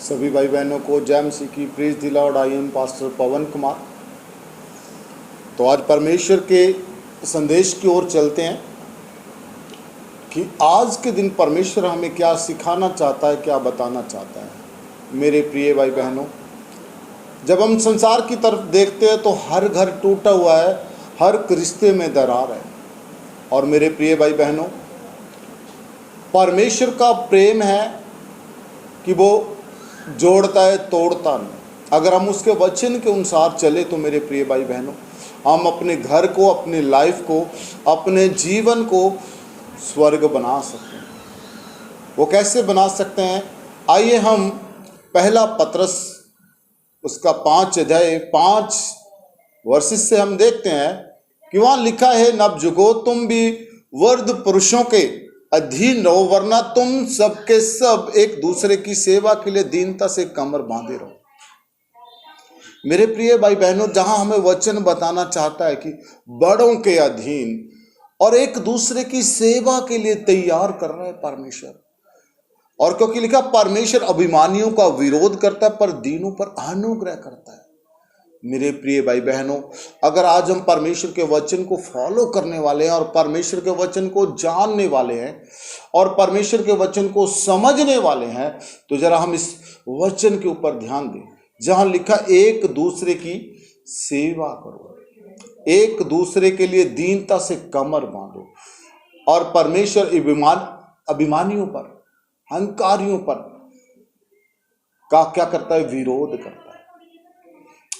सभी भाई बहनों को जय मसीह की praise the Lord. I am pastor Pawan Kumar. तो आज परमेश्वर के संदेश की ओर चलते हैं कि आज के दिन परमेश्वर हमें क्या सिखाना चाहता है, क्या बताना चाहता है। मेरे प्रिय भाई बहनों, जब हम संसार की तरफ देखते हैं तो हर घर टूटा हुआ है, हर रिश्ते में दरार है। और मेरे प्रिय भाई बहनों, परमेश्वर का प्रेम है कि वो जोड़ता है, तोड़ता नहीं। अगर हम उसके वचन के अनुसार चले तो मेरे प्रिय भाई बहनों, हम अपने घर को, अपनी लाइफ को, अपने जीवन को स्वर्ग बना सकते हैं। वो कैसे बना सकते हैं? आइए हम पहला पत्रस उसका 5 अध्याय 5 वर्सेस से हम देखते हैं कि वहाँ लिखा है, नवजुगो तुम भी वृद्ध पुरुषों के अधीन रहो, वरना तुम सबके सब एक दूसरे की सेवा के लिए दीनता से कमर बांधे रहो। मेरे प्रिय भाई बहनों, जहां हमें वचन बताना चाहता है कि बड़ों के अधीन और एक दूसरे की सेवा के लिए तैयार कर रहा है परमेश्वर। और क्योंकि लिखा, परमेश्वर अभिमानियों का विरोध करता है पर दीनों पर अनुग्रह करता है। मेरे प्रिय भाई बहनों, अगर आज हम परमेश्वर के वचन को फॉलो करने वाले हैं और परमेश्वर के वचन को जानने वाले हैं और परमेश्वर के वचन को समझने वाले हैं, तो जरा हम इस वचन के ऊपर ध्यान दें, जहां लिखा एक दूसरे की सेवा करो, एक दूसरे के लिए दीनता से कमर बांधो। और परमेश्वर अभिमानियों पर, अहंकारियों पर क्या करता है? विरोध करता है,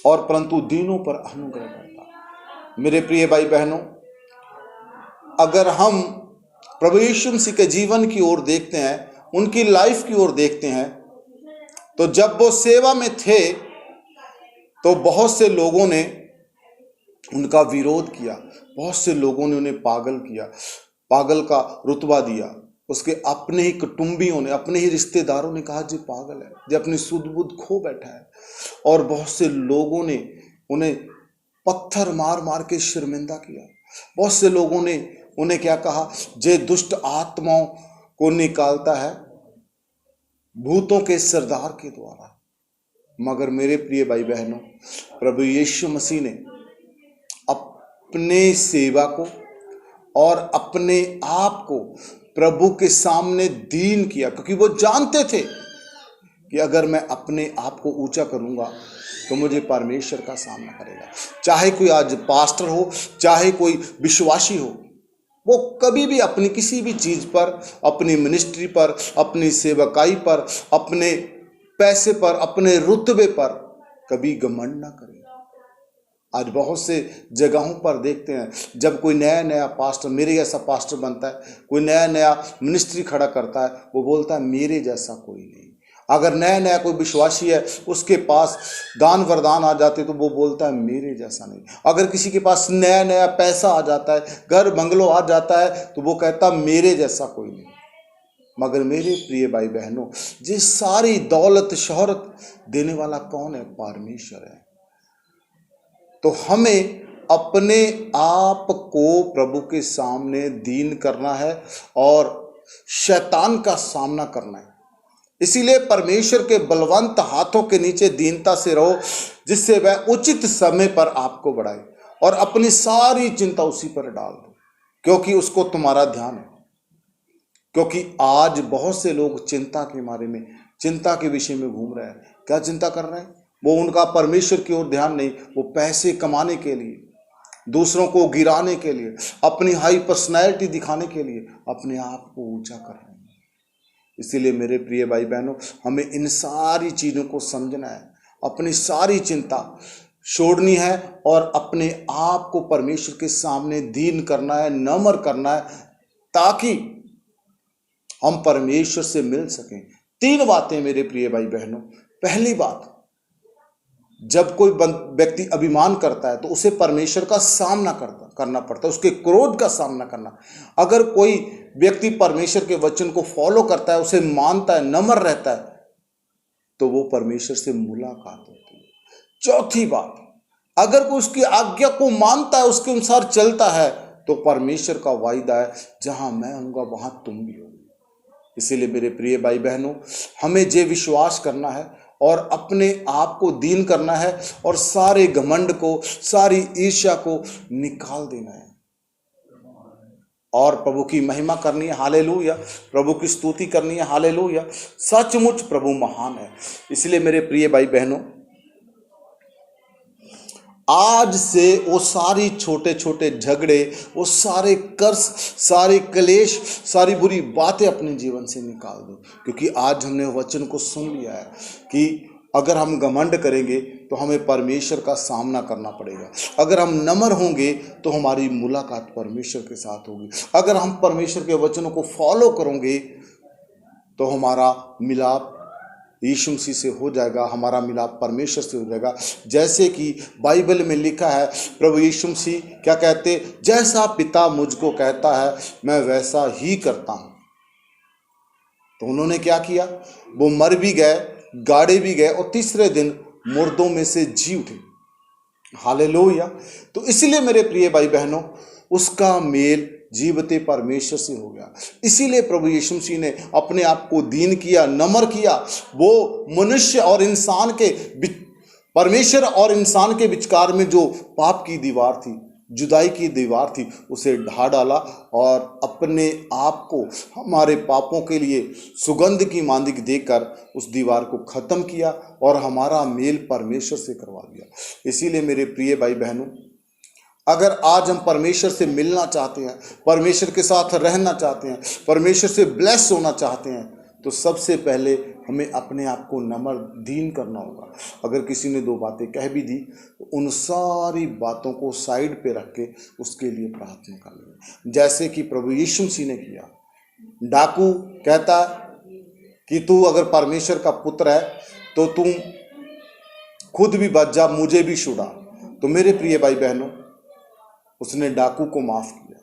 और परंतु दीनों पर अनुग्रह करता है। मेरे प्रिय भाई बहनों, अगर हम प्रभु यीशु मसीह के जीवन की ओर देखते हैं, उनकी लाइफ की ओर देखते हैं, तो जब वो सेवा में थे तो बहुत से लोगों ने उनका विरोध किया, बहुत से लोगों ने उन्हें पागल किया, पागल का रुतबा दिया। उसके अपने ही कुटुंबियों ने, अपने ही रिश्तेदारों ने कहा जी पागल है, जी अपनी सुध बुध खो बैठा है। और बहुत से लोगों ने उन्हें पत्थर मार मार के शर्मिंदा किया। बहुत से लोगों ने उन्हें क्या कहा? जे दुष्ट आत्माओं को निकालता है भूतों के सरदार के द्वारा। मगर मेरे प्रिय भाई बहनों, प्रभु यीशु मसीह ने अपने सेवा को और अपने आप को प्रभु के सामने दीन किया, क्योंकि वो जानते थे कि अगर मैं अपने आप को ऊंचा करूंगा तो मुझे परमेश्वर का सामना करेगा। चाहे कोई आज पास्टर हो, चाहे कोई विश्वासी हो, वो कभी भी अपनी किसी भी चीज पर, अपनी मिनिस्ट्री पर, अपनी सेवकाई पर, अपने पैसे पर, अपने रुतबे पर कभी घमंड ना करे। आज बहुत से जगहों पर देखते हैं, जब कोई नया नया पास्टर, मेरे जैसा पास्टर बनता है, कोई नया नया मिनिस्ट्री खड़ा करता है, वो बोलता है मेरे जैसा कोई नहीं। अगर नया नया कोई विश्वासी है, उसके पास दान वरदान आ जाते तो वो बोलता है मेरे जैसा नहीं। अगर किसी के पास नया नया पैसा आ जाता है, घर बंगलो आ जाता है, तो वो कहता मेरे जैसा कोई नहीं। मगर मेरे प्रिय भाई बहनों, ये सारी दौलत शोहरत देने वाला कौन है? परमेश्वर है। तो हमें अपने आप को प्रभु के सामने दीन करना है और शैतान का सामना करना है। इसीलिए परमेश्वर के बलवंत हाथों के नीचे दीनता से रहो, जिससे वह उचित समय पर आपको बढ़ाए, और अपनी सारी चिंता उसी पर डाल दो, क्योंकि उसको तुम्हारा ध्यान है। क्योंकि आज बहुत से लोग चिंता के बारे में, चिंता के विषय में घूम रहे हैं। क्या चिंता कर रहे हैं? वो उनका परमेश्वर की ओर ध्यान नहीं, वो पैसे कमाने के लिए, दूसरों को गिराने के लिए, अपनी हाई पर्सनैलिटी दिखाने के लिए अपने आप को ऊंचा कर रहे हैं। इसीलिए मेरे प्रिय भाई बहनों, हमें इन सारी चीजों को समझना है, अपनी सारी चिंता छोड़नी है और अपने आप को परमेश्वर के सामने दीन करना है, नम्र करना है, ताकि हम परमेश्वर से मिल सकें। 3 बातें मेरे प्रिय भाई बहनों। पहली बात, जब कोई व्यक्ति अभिमान करता है तो उसे परमेश्वर का सामना करना पड़ता है, उसके क्रोध का सामना करना। अगर कोई व्यक्ति परमेश्वर के वचन को फॉलो करता है, उसे मानता है, नम्र रहता है, तो वो परमेश्वर से मुलाकात होती है। चौथी बात, अगर कोई उसकी आज्ञा को मानता है, उसके अनुसार चलता है, तो परमेश्वर का वायदा है, जहां मैं होऊंगा वहां तुम भी होगे। इसीलिए मेरे प्रिय भाई बहनों, हमें ये विश्वास करना है और अपने आप को दीन करना है और सारे घमंड को, सारी ईर्ष्या को निकाल देना है और प्रभु की महिमा करनी है। हालेलुया। प्रभु की स्तुति करनी है। हालेलुया। सचमुच प्रभु महान है। इसलिए मेरे प्रिय भाई बहनों, आज से वो सारी छोटे छोटे झगड़े, वो सारे कर्ज, सारे क्लेश, सारी बुरी बातें अपने जीवन से निकाल दो, क्योंकि आज हमने वचन को सुन लिया है कि अगर हम घमंड करेंगे तो हमें परमेश्वर का सामना करना पड़ेगा। अगर हम नम्र होंगे तो हमारी मुलाकात परमेश्वर के साथ होगी। अगर हम परमेश्वर के वचनों को फॉलो करेंगे तो हमारा मिलाप यीशु मसीह से हो जाएगा, हमारा मिलाप परमेश्वर से हो जाएगा। जैसे कि बाइबल में लिखा है, प्रभु यीशु मसीह क्या कहते, जैसा पिता मुझको कहता है मैं वैसा ही करता हूं। तो उन्होंने क्या किया, वो मर भी गए, गाड़े भी गए और तीसरे दिन मुर्दों में से जी उठे। हालेलुया। तो इसलिए मेरे प्रिय भाई बहनों, उसका मेल जीवते परमेश्वर से हो गया। इसीलिए प्रभु यीशु मसीह ने अपने आप को दीन किया, नम्र किया। वो मनुष्य और इंसान के, परमेश्वर और इंसान के विचकार में जो पाप की दीवार थी, जुदाई की दीवार थी, उसे ढा डाला और अपने आप को हमारे पापों के लिए सुगंध की मांदिक देकर उस दीवार को खत्म किया और हमारा मेल परमेश्वर से करवा दिया। इसीलिए मेरे प्रिय भाई बहनों, अगर आज हम परमेश्वर से मिलना चाहते हैं, परमेश्वर के साथ रहना चाहते हैं, परमेश्वर से ब्लेस होना चाहते हैं, तो सबसे पहले हमें अपने आप को नम्र दीन करना होगा। अगर किसी ने 2 बातें कह भी दी तो उन सारी बातों को साइड पे रख के उसके लिए प्रार्थना कर लें, जैसे कि प्रभु यीशु मसीह ने किया। डाकू कहता कि तू अगर परमेश्वर का पुत्र है तो तुम खुद भी बच जा, मुझे भी छुड़ा। तो मेरे प्रिय भाई बहनों, उसने डाकू को माफ किया,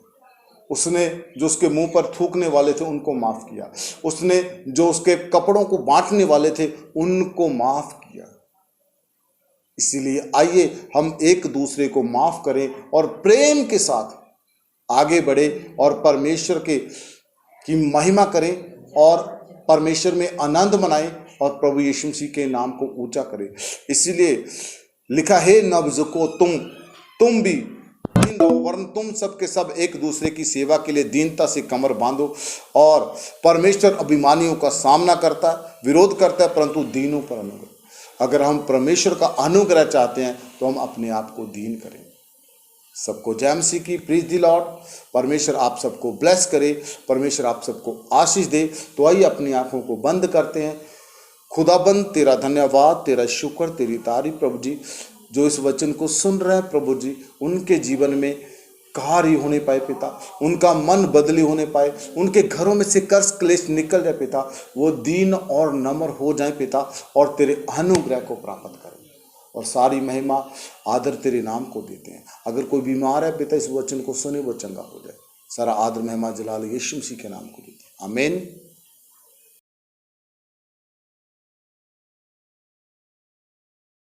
उसने जो उसके मुंह पर थूकने वाले थे उनको माफ किया, उसने जो उसके कपड़ों को बांटने वाले थे उनको माफ किया। इसीलिए आइए हम एक दूसरे को माफ करें और प्रेम के साथ आगे बढ़े और परमेश्वर की महिमा करें और परमेश्वर में आनंद मनाएं और प्रभु यीशु मसीह के नाम को ऊंचा करें। इसीलिए लिखा है, नब्ज़ तुम भी दीन रहो, वरन तुम सब के सब एक दूसरे की सेवा के लिए दीनता से कमर बांधो। और परमेश्वर अभिमानियों का सामना करता है, विरोध करता है, परंतु दीनों पर अनुग्रह। अगर हम परमेश्वर का अनुग्रह चाहते हैं तो हम अपने आप को दीन करें। सबको जय मसीह की, प्रीज द लॉर्ड। परमेश्वर आप सबको ब्लेस करे, परमेश्वर आप सबको आशीष दे। तो आइए अपनी आंखों को बंद करते हैं। खुदाबंद तेरा धन्यवाद, तेरा शुक्र, तेरी तारीफ प्रभु जी, जो इस वचन को सुन रहे हैं प्रभु जी, उनके जीवन में कार्य होने पाए पिता, उनका मन बदली होने पाए, उनके घरों में से कर्ज क्लेश निकल जाए पिता, वो दीन और नम्र हो जाए पिता और तेरे अनुग्रह को प्राप्त करें। और सारी महिमा आदर तेरे नाम को देते हैं। अगर कोई बीमार है पिता, इस वचन को सुने वो चंगा हो जाए। सारा आदर महिमा जलाल यीशु मसीह के नाम को देते हैं। आमीन।